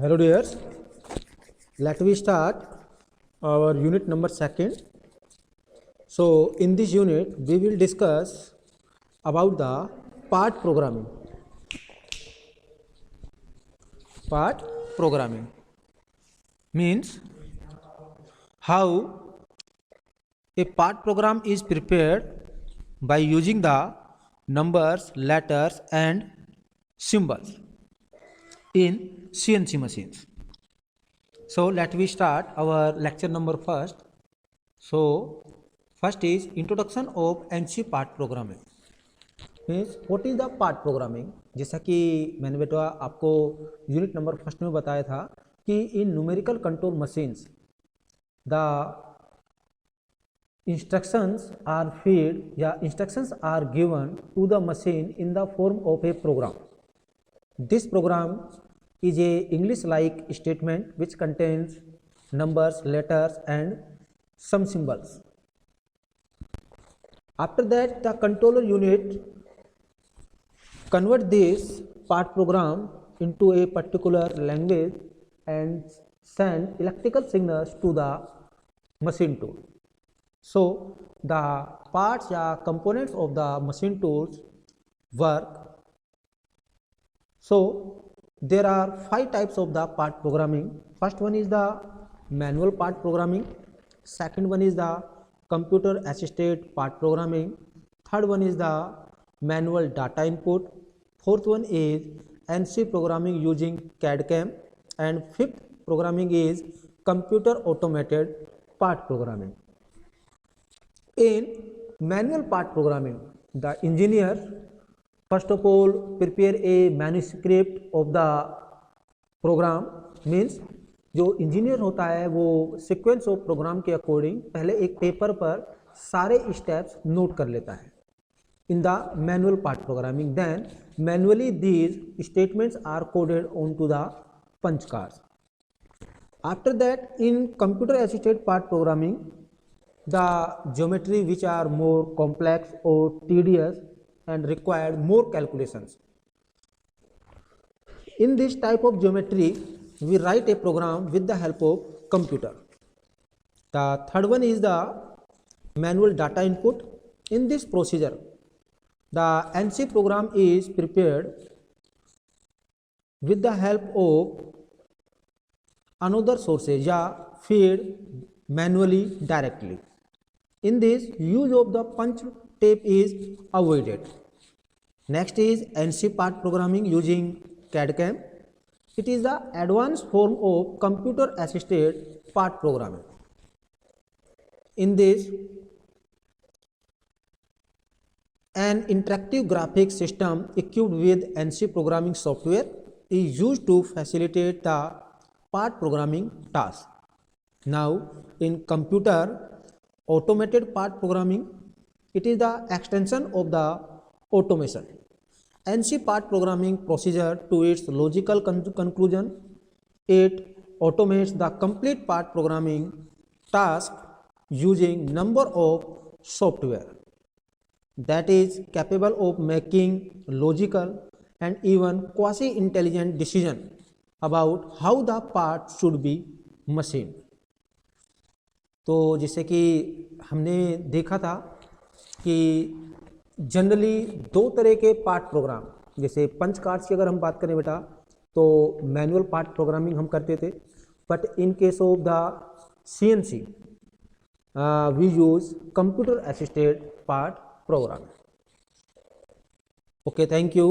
Hello dears, let we start our unit number 2nd. So in this unit we will discuss about the part programming. Part programming means how a part program is prepared by using the numbers, letters and symbols in CNC machines. So let we start our lecture number first. So first is introduction of NC part programming. Means what is the part programming. जैसा कि मैंने बेटा आपको unit number first में बताया था कि in numerical control machines the instructions are feed या instructions are given to the machine in the form of a program. This program is a English like statement which contains numbers, letters and some symbols. After that the controller unit convert this part program into a particular language and send electrical signals to the machine tool. So the parts or components of the machine tools work. So there are 5 types of the part programming. First one is the manual part programming, second one is the computer assisted part programming, third one is the manual data input, fourth one is NC programming using CAD/CAM, and fifth programming is computer automated part programming. In manual part programming, the engineer first of all prepare a manuscript of the program. Means जो engineer होता है वो sequence of programme के according पहले एक paper पर सारे steps note कर लेता है in the manual part programming. Then manually these statements are coded on to the punch cards. After that in computer assisted part programming the geometry which are more complex और tedious and required more calculations. In this type of geometry we write a program with the help of computer. The third one is the manual data input. In this procedure the NC program is prepared with the help of another sources या feed manually directly. In this use of the punch tape is avoided. Next is NC part programming using CAD/CAM. It is the advanced form of computer assisted part programming. In this an interactive graphics system equipped with NC programming software is used to facilitate the part programming task. Now in computer automated part programming, it is the extension of the automation. NC part programming procedure to its logical conclusion. It automates the complete part programming task using number of software that is capable of making logical and even quasi-intelligent decision about how the part should be machined. तो जैसे कि हमने देखा था कि generally 2 तरह के part programme, जैसे पंच कार्ड्स की अगर हम बात करें बेटा तो मैनुअल पार्ट प्रोग्रामिंग हम करते थे, but in case of the CNC we use computer assisted part program. Okay, thank you.